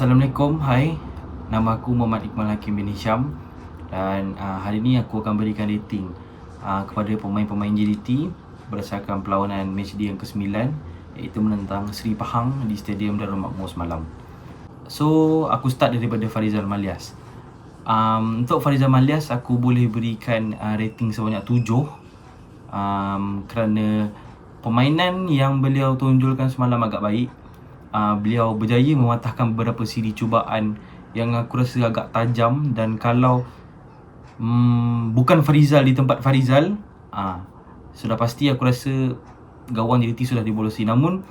Assalamualaikum, hai. Nama aku Muhammad Iqmal Hakim bin Hisham. Dan hari ini aku akan berikan rating kepada pemain-pemain JDT berdasarkan perlawanan matchday yang ke-9, iaitu menentang Seri Pahang di Stadium Darul Makmur semalam. So, aku start daripada Farizal Malias. Untuk Farizal Malias, aku boleh berikan rating sebanyak 7 kerana permainan yang beliau tunjulkan semalam agak baik. Beliau berjaya mematahkan beberapa siri cubaan yang aku rasa agak tajam, dan kalau bukan Farizal di tempat Farizal, sudah pasti aku rasa gawang JDT sudah dibolosi. Namun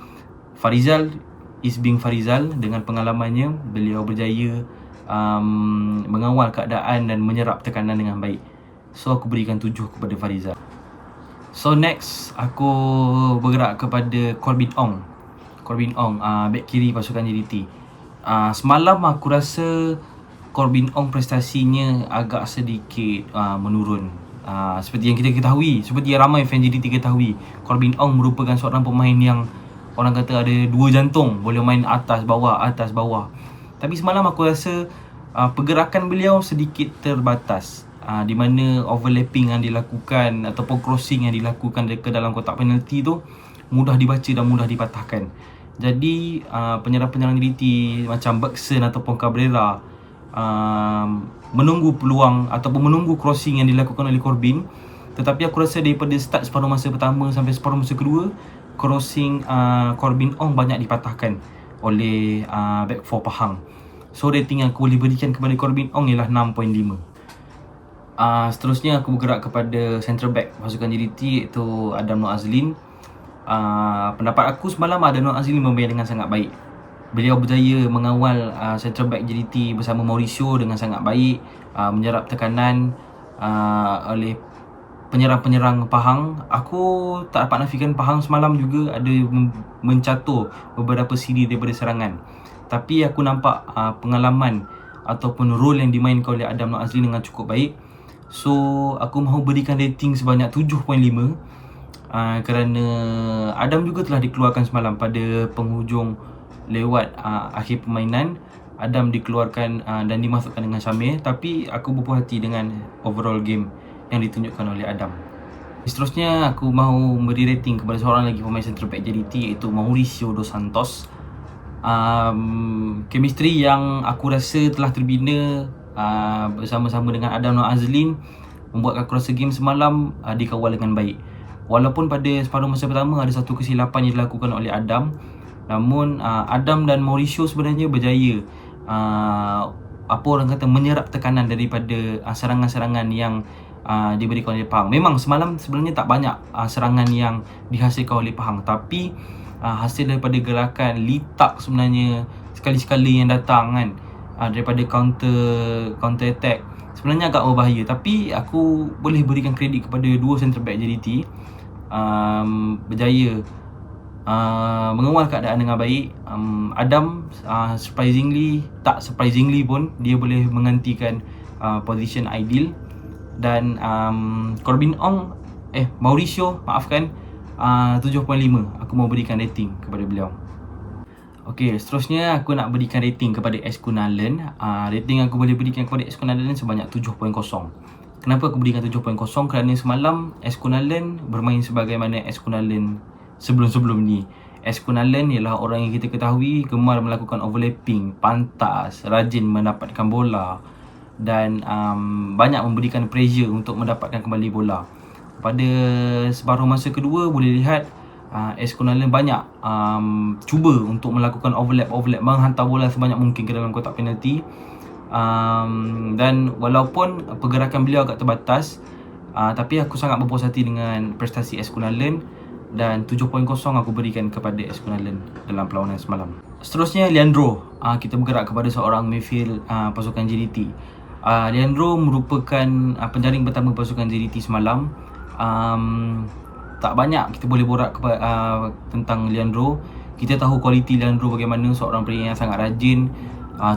Farizal is being Farizal. Dengan pengalamannya, beliau berjaya mengawal keadaan dan menyerap tekanan dengan baik. So aku berikan 7 kepada Farizal. So next, aku bergerak kepada Corbin Ong, back kiri pasukan JDT. Semalam aku rasa Corbin Ong prestasinya agak sedikit menurun. Seperti yang kita ketahui, seperti yang ramai fan JDT ketahui, Corbin Ong merupakan seorang pemain yang orang kata ada 2 jantung, boleh main atas bawah. Tapi semalam aku rasa pergerakan beliau sedikit terbatas, di mana overlapping yang dilakukan ataupun crossing yang dilakukan ke dalam kotak penalti tu mudah dibaca dan mudah dipatahkan. Jadi penyerang-penyerang JDT macam Bergson ataupun Cabrera menunggu peluang ataupun menunggu crossing yang dilakukan oleh Corbin. Tetapi aku rasa daripada start separuh masa pertama sampai separuh masa kedua, crossing Corbin Ong banyak dipatahkan oleh back 4 Pahang. So rating yang aku boleh berikan kepada Corbin Ong ialah 6.5. Seterusnya aku bergerak kepada central back pasukan JDT, iaitu Adam Nur Azlin. Pendapat aku semalam Adam Nur Azlin bermain dengan sangat baik. Beliau berjaya mengawal central back JDT bersama Mauricio dengan sangat baik, menyerap tekanan oleh penyerang-penyerang Pahang. Aku tak dapat nafikan Pahang semalam juga ada mencatur beberapa siri daripada serangan. Tapi aku nampak pengalaman ataupun role yang dimainkan oleh Adam Nur Azlin dengan cukup baik. So aku mahu berikan rating sebanyak 7.5 kerana Adam juga telah dikeluarkan semalam pada penghujung lewat akhir permainan. Adam dikeluarkan dan dimasukkan dengan Syamir, tapi aku berpuas hati dengan overall game yang ditunjukkan oleh Adam. Seterusnya aku mahu beri rating kepada seorang lagi pemain central back JDT, iaitu Mauricio Dos Santos. Chemistry yang aku rasa telah terbina bersama-sama dengan Adam Nur Azlin membuatkan aku rasa game semalam dikawal dengan baik. Walaupun pada separuh masa pertama ada satu kesilapan yang dilakukan oleh Adam, namun Adam dan Mauricio sebenarnya berjaya apa orang kata menyerap tekanan daripada serangan-serangan yang diberikan oleh Pahang. Memang semalam sebenarnya tak banyak serangan yang dihasilkan oleh Pahang, tapi hasil daripada gerakan litak sebenarnya sekali-sekali yang datang kan, daripada counter attack sebenarnya agak berbahaya. Tapi aku boleh berikan kredit kepada dua central back JDT, berjaya mengawal keadaan dengan baik. Adam tak surprisingly pun dia boleh menggantikan position ideal. Dan Mauricio 7.5 aku mau berikan rating kepada beliau. Okey, seterusnya aku nak berikan rating kepada Eskunalen. Rating aku boleh berikan kepada Eskunalen sebanyak 7.0. Kenapa aku berikan 7.0? Kerana semalam Eskunalen bermain sebagaimana Eskunalen sebelum-sebelum ni. Eskunalen ialah orang yang kita ketahui gemar melakukan overlapping, pantas, rajin mendapatkan bola dan banyak memberikan pressure untuk mendapatkan kembali bola. Pada separuh masa kedua boleh lihat Eskunalen banyak cuba untuk melakukan overlap, menghantar bola sebanyak mungkin ke dalam kotak penalti. Dan walaupun pergerakan beliau agak terbatas, tapi aku sangat berpuas hati dengan prestasi Eskunalen, dan 7.0 aku berikan kepada Eskunalen dalam perlawanan semalam. Seterusnya Leandro. Kita bergerak kepada seorang midfield pasukan JDT. Leandro merupakan penjaring pertama pasukan JDT semalam. Tak banyak kita boleh borak tentang Leandro. Kita tahu kualiti Leandro bagaimana, seorang player yang sangat rajin,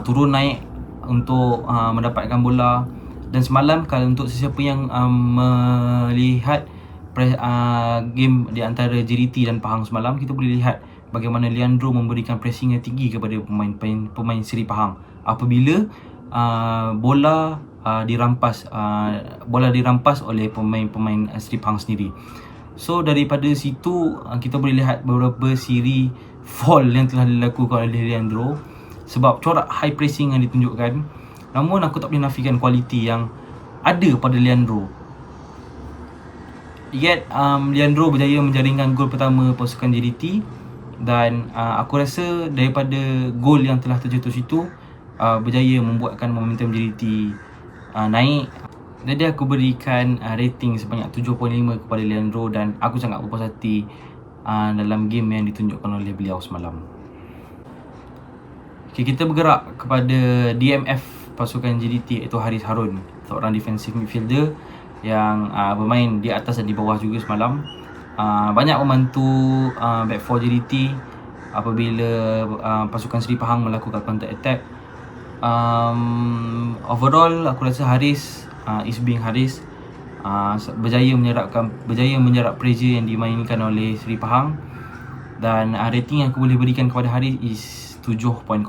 turun naik untuk mendapatkan bola. Dan semalam, kalau untuk sesiapa yang melihat game di antara JDT dan Pahang semalam, kita boleh lihat bagaimana Leandro memberikan pressing yang tinggi kepada pemain Seri Pahang apabila bola dirampas oleh pemain Seri Pahang sendiri. So daripada situ kita boleh lihat beberapa siri fall yang telah dilakukan oleh Leandro sebab corak high pressing yang ditunjukkan. Namun aku tak boleh nafikan kualiti yang ada pada Leandro. Yet Leandro berjaya menjaringkan gol pertama pasukan JDT, dan aku rasa daripada gol yang telah tercetus itu berjaya membuatkan momentum JDT naik. Jadi aku berikan rating sebanyak 7.5 kepada Leandro, dan aku sangat berpuas hati dalam game yang ditunjukkan oleh beliau semalam. Okay, kita bergerak kepada DMF pasukan JDT, iaitu Haris Harun, seorang defensive midfielder yang bermain di atas dan di bawah juga semalam. Banyak membantu back four JDT apabila pasukan Seri Pahang melakukan counter attack. Overall aku rasa Haris Haris berjaya menyerap pressure yang dimainkan oleh Seri Pahang, dan rating yang aku boleh berikan kepada Haris is 7.0.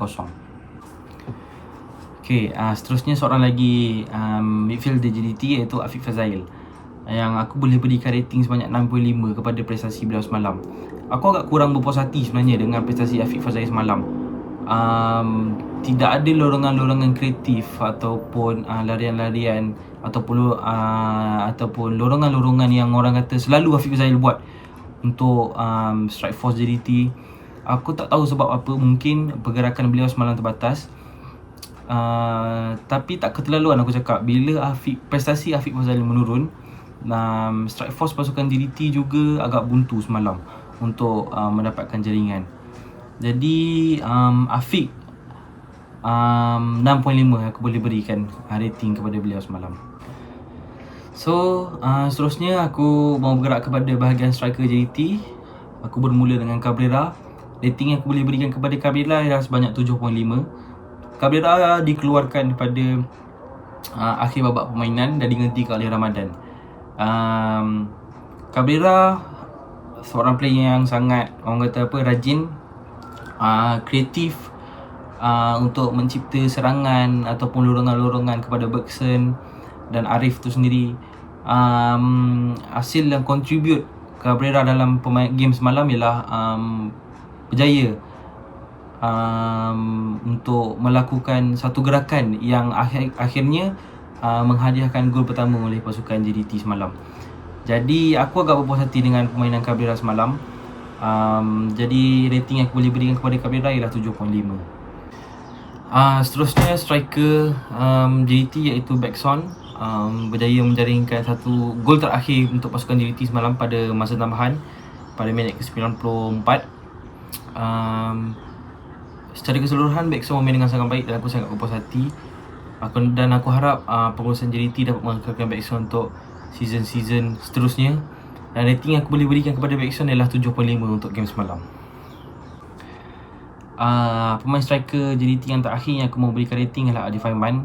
Okay, seterusnya seorang lagi midfielder JDT, iaitu Afiq Fazail, yang aku boleh berikan rating sebanyak 6.5 kepada prestasi beliau semalam. Aku agak kurang berpuas hati sebenarnya dengan prestasi Afiq Fazail semalam. Tidak ada lorongan-lorongan kreatif ataupun larian-larian ataupun lorongan-lorongan yang orang kata selalu Afiq Fazail buat untuk strike force JDT. Aku tak tahu sebab apa, mungkin pergerakan beliau semalam terbatas. Tapi tak keterlaluan aku cakap bila prestasi Afiq Fazail menurun. Strike force pasukan JDT juga agak buntu semalam untuk mendapatkan jaringan. Jadi Afiq 6.5 aku boleh berikan rating kepada beliau semalam. So seterusnya aku mau bergerak kepada bahagian striker JDT. Aku bermula dengan Cabrera. Rating yang aku boleh berikan kepada Cabrera ialah sebanyak 7.5. Cabrera dikeluarkan pada akhir babak permainan dan digantikan oleh Ramadan. Cabrera seorang player yang sangat, orang kata apa, rajin, kreatif untuk mencipta serangan ataupun lorongan-lorongan kepada Bergson dan Arif tu sendiri. Hasil yang contribute Cabrera dalam game semalam ialah berjaya untuk melakukan satu gerakan yang akhirnya menghadiahkan gol pertama oleh pasukan JDT semalam. Jadi aku agak berpuas hati dengan permainan Cabrera semalam. Jadi rating yang aku boleh berikan kepada Cabrera ialah 7.5. Seterusnya striker JDT, iaitu Bergson, berjaya menjaringkan satu gol terakhir untuk pasukan JDT semalam pada masa tambahan pada minit ke-94. Secara keseluruhan Bergson bermain dengan sangat baik dan aku sangat berpuas hati. Aku harap pengurusan JDT dapat mengekalkan Bergson untuk season-season seterusnya. Dan rating yang aku boleh berikan kepada Bergson ialah 7.5 untuk game semalam. Pemain striker JDT yang terakhir yang aku mau berikan rating ialah Adi Faiman.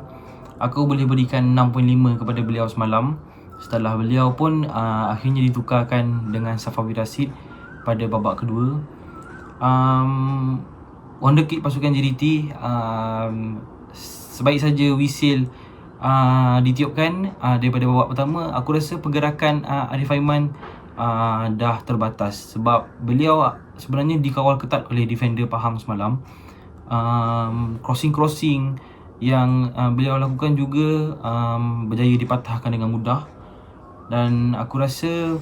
Aku boleh berikan 6.5 kepada beliau semalam, setelah beliau pun akhirnya ditukarkan dengan Safawi Rashid pada babak kedua. Wonderkid pasukan JDT, sebaik saja whistle ditiupkan daripada babak pertama, aku rasa pergerakan Arif Aiman dah terbatas sebab beliau sebenarnya dikawal ketat oleh defender Pahang semalam. Crossing yang beliau lakukan juga berjaya dipatahkan dengan mudah, dan aku rasa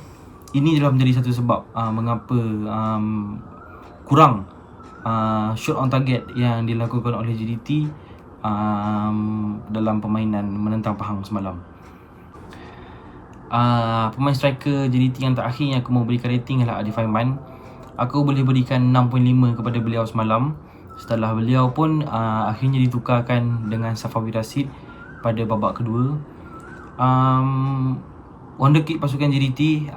ini adalah menjadi satu sebab mengapa kurang shot on target yang dilakukan oleh JDT dalam permainan menentang Pahang semalam. Pemain striker JDT yang terakhir yang aku mau berikan rating adalah Adi Faiman. Aku boleh berikan 6.5 kepada beliau semalam, setelah beliau pun akhirnya ditukarkan dengan Safawi Rashid pada babak kedua. Wonderkid pasukan JDT,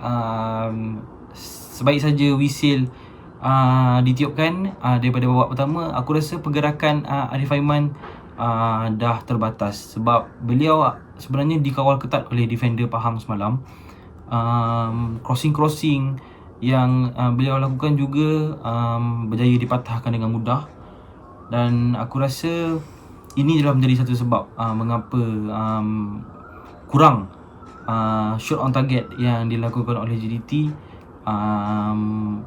sebaik saja whistle ditiupkan daripada babak pertama, aku rasa pergerakan Arif Aiman dah terbatas sebab beliau sebenarnya dikawal ketat oleh defender Pahang semalam. Crossing yang beliau lakukan juga berjaya dipatahkan dengan mudah. Dan aku rasa ini adalah menjadi satu sebab mengapa kurang shot on target yang dilakukan oleh JDT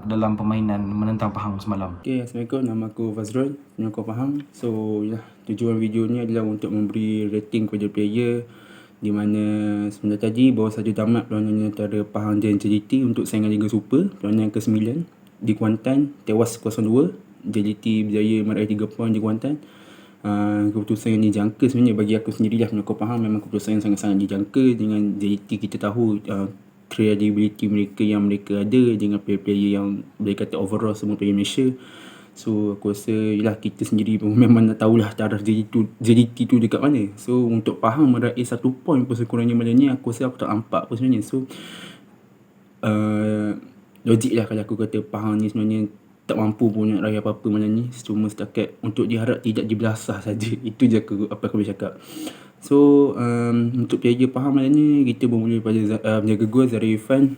dalam permainan menentang Pahang semalam. Okay, Assalamualaikum. Nama aku Fazrul, penyokong Pahang. So, ya, tujuan video ni adalah untuk memberi rating kepada player di mana sebentar tadi baru saja tamat perlawanan antara Pahang dan JDT untuk saingan Liga Super perlawanan ke-9 di Kuantan, tewas 0-2. JDT berjaya meraih 3 poin di Kuantan. Keputusan yang dijangka sebenarnya bagi aku sendirilah penyokong Pahang, memang keputusan yang sangat-sangat dijangka. Dengan JDT kita tahu credibility mereka yang mereka ada dengan player-player yang boleh kata overall semua player Malaysia. So aku rasa yelah kita sendiri pun memang nak tahulah taraf JDT tu dekat mana. So untuk Pahang meraih 1 point pun sekurangnya malam ni, aku rasa aku tak nampak pun sebenarnya. So logik lah kalau aku kata Pahang ni sebenarnya tak mampu pun nak raih apa-apa malam ni. Cuma setakat untuk diharap tidak dibelasah saja. Itu je apa aku boleh cakap. So untuk player Pahang malam ni, kita bermula pada penjaga gol Zahri Irfan.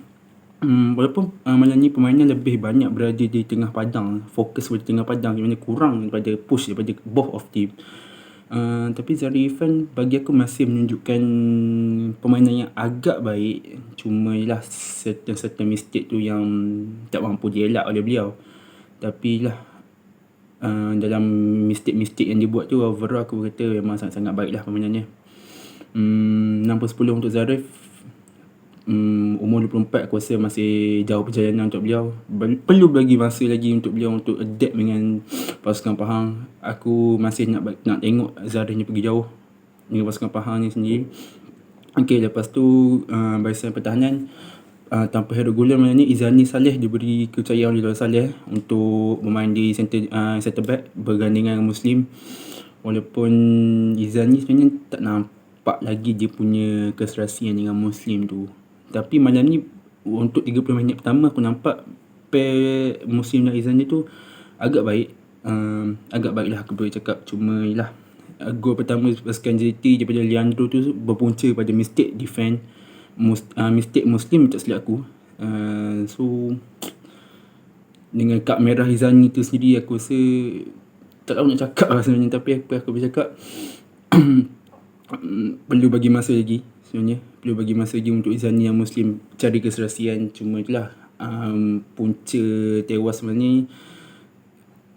Walaupun malam ni permainan lebih banyak berada di tengah padang, fokus pada tengah padang, di mana kurang daripada push daripada both of team. Tapi Zahri Irfan bagi aku masih menunjukkan permainan yang agak baik. Cuma ialah certain mistake tu yang tak mampu dielak oleh beliau. Tapi lah dalam mistake-mistake yang dia buat tu, overall aku kata memang sangat-sangat baik lah permainannya. 6/10 untuk Zarif. Umur 24, aku rasa masih jauh perjalanan untuk beliau. Perlu bagi masa lagi untuk beliau untuk adapt dengan pasukan Pahang. Aku masih nak tengok Zarif ni pergi jauh dengan pasukan Pahang ni sendiri. Okay, lepas tu barisan pertahanan tanpa hero gula malam ni, Izani Saleh diberi kepercayaan oleh Lawal Saleh untuk bermain di center back bergandingan Muslim. Walaupun Izani sebenarnya tak nampak lagi dia punya keserasian dengan Muslim tu, tapi malam ni untuk 30 minit pertama aku nampak pair Muslim dan Izani tu agak baik. Agak baik lah aku boleh cakap. Cuma yelah, gol pertama pasukan JT daripada Leandro tu berpunca pada mistake defend, mistake Muslim tak silap aku. So dengan kad merah Izani tu sendiri, aku rasa tak tahu nak cakap lah sebenarnya. Tapi apa aku boleh cakap, perlu bagi masa lagi sebenarnya. Perlu bagi masa lagi untuk Izani yang Muslim cari keserasian. Cuma itulah punca tewas sebenarnya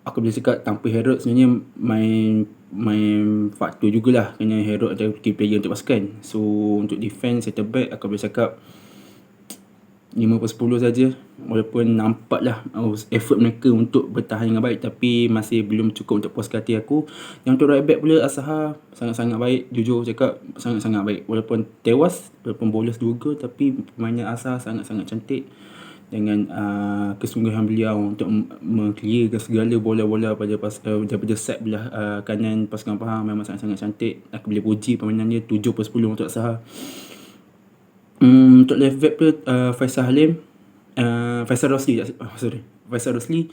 aku boleh cakap tanpa Herod sebenarnya main faktor jugalah, kerana Herod ada key player untuk pasukan. So untuk defense center back aku boleh cakap 5/10 saja. Walaupun nampaklah effort mereka untuk bertahan dengan baik, tapi masih belum cukup untuk puaskan hati aku. Yang untuk right back pula, Asaha sangat-sangat baik. Jujur cakap sangat-sangat baik. Walaupun tewas, walaupun bolos 2 gol, tapi permainan Asaha sangat-sangat cantik. Dengan kesungguhan beliau untuk meng-clearkan segala bola-bola daripada set belah kanan pasukan Pahang memang sangat-sangat cantik. Aku boleh puji permainan dia. 7/10 untuk Asaha. Untuk left back pula Faisal Halim, Faisal Rosli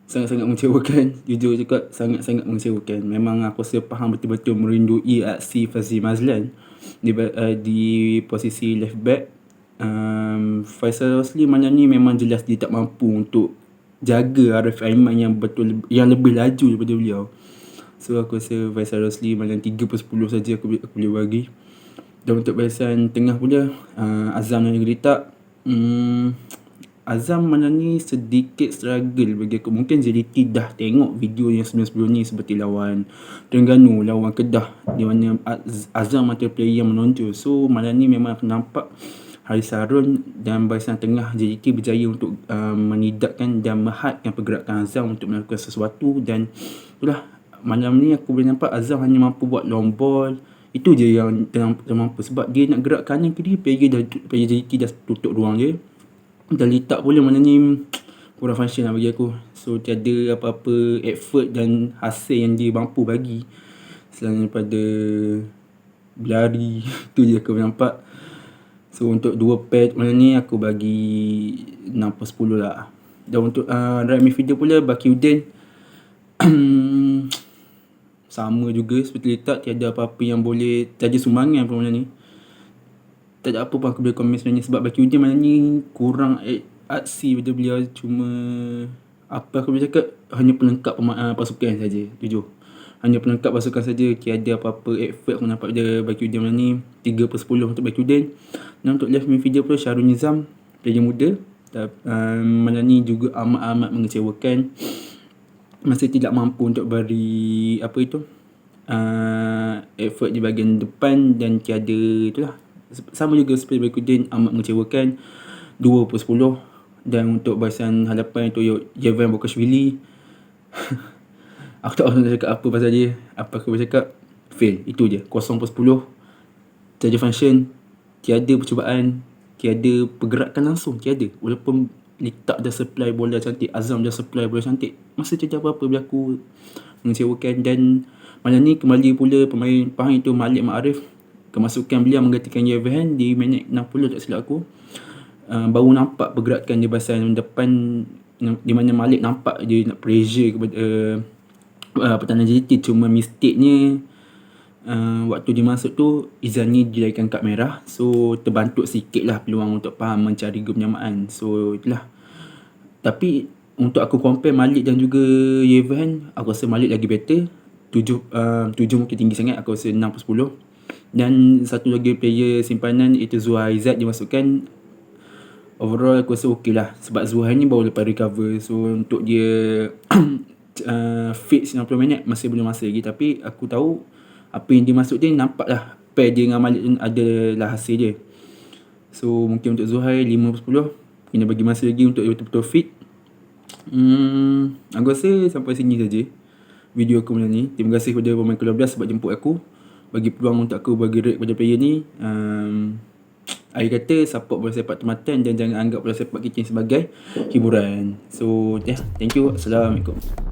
sangat-sangat mengecewakan. Jujur cakap sangat-sangat mengecewakan. Memang aku rasa Pahang betul-betul merindui aksi Fazli Mazlan di posisi left back. Faisal Rosli malam ni memang jelas dia tak mampu untuk jaga Arif Aiman yang lebih laju daripada beliau. So aku rasa Faisal Rosli malam 3/10 saja aku boleh bagi. Dan untuk barisan tengah pula, Azam dan Gerita. Azam malam ni sedikit struggle bagi aku. Mungkin JDT dah tengok video yang sebelum-sebelum ni, seperti lawan Terengganu, lawan Kedah, di mana Azam adalah player yang menonjol. So malam ni memang aku nampak Haris Harun dan barisan tengah JDT berjaya untuk menidakkan dan menghadkan pergerakan Azam untuk melakukan sesuatu. Dan itulah, malam ni aku boleh nampak Azam hanya mampu buat long ball. Itu je yang mampu, sebab dia nak gerak kanan kiri, player JDT dah tutup ruang dia. Dan letak pula mana ni kurang function lah bagi aku. So tiada apa-apa effort dan hasil yang dia mampu bagi selain daripada berlari. Itu je aku nampak. So untuk dua pair mana ni aku bagi 6/10 lah. Dan untuk right midfielder pula Bakiuddin, sama juga seperti letak, tiada apa-apa yang boleh, tiada sumbangan pun malam ni. Tak ada apa pun aku boleh komen sebenarnya, sebab Bakiuddin malam ni kurang artsy pada beliau, cuma apa aku boleh cakap, hanya pelengkap pasukan saja, jujur. Hanya pelengkap pasukan saja, tiada apa-apa effort aku nampak dia Baikudin malam ni. 3/10 untuk Baikudin. Dan untuk left midfielder pula Syahrul Nizam, player muda. Malam ni juga amat-amat mengecewakan. Masih tidak mampu untuk beri effort di bahagian depan, dan tiada itulah. Sama juga seperti Baikudin, amat mengecewakan. 2/10. Dan untuk barisan hadapan itu Yevan Bokashvili, aku tak tahu nak cakap apa pasal dia. Apa aku boleh cakap, fail. Itu je, 0/10. Tiada function, tiada percubaan, tiada pergerakan langsung, tiada. Walaupun Litak dah supply bola cantik, Azam dah supply bola cantik, masih tiada apa-apa berlaku, mengecewakan. Dan malam ni kembali pula pemain Pahang itu Malik Ma'arif. Kemasukan beliau menggantikan Yevan di minit 60 tak silap aku. Baru nampak pergerakan di barisan depan, di mana Malik nampak dia nak pressure kepada pertahanan JT. Cuma mistaknya waktu dia masuk tu Izani dilaikan kad merah, so terbantuk sikit lah peluang untuk Pahang mencari gol penyamaan. So itulah. Tapi untuk aku compare Malik dan juga Yevan, aku rasa Malik lagi better. 7 mungkin tinggi sangat, aku rasa 6/10. Dan satu lagi player simpanan iaitu Zuhair Aizat dimasukkan. Overall aku rasa okey lah, sebab Zuhair ni baru lepas recover. So untuk dia fit 90 minit masih belum masa lagi. Tapi aku tahu apa yang dia masuk dia, nampak lah pair dia dengan Malik adalah hasil dia. So mungkin untuk Zuhair 5/10. Kena bagi masa lagi untuk dia betul-betul fit. Aku rasa sampai sini saja video aku malam ni. Terima kasih kepada pemain ke-12 sebab jemput aku, bagi peluang untuk aku bagi rate pada player ni. Akhir kata, support bola sepak tempatan dan jangan anggap bola sepak kita sebagai hiburan. So thank you. Assalamualaikum.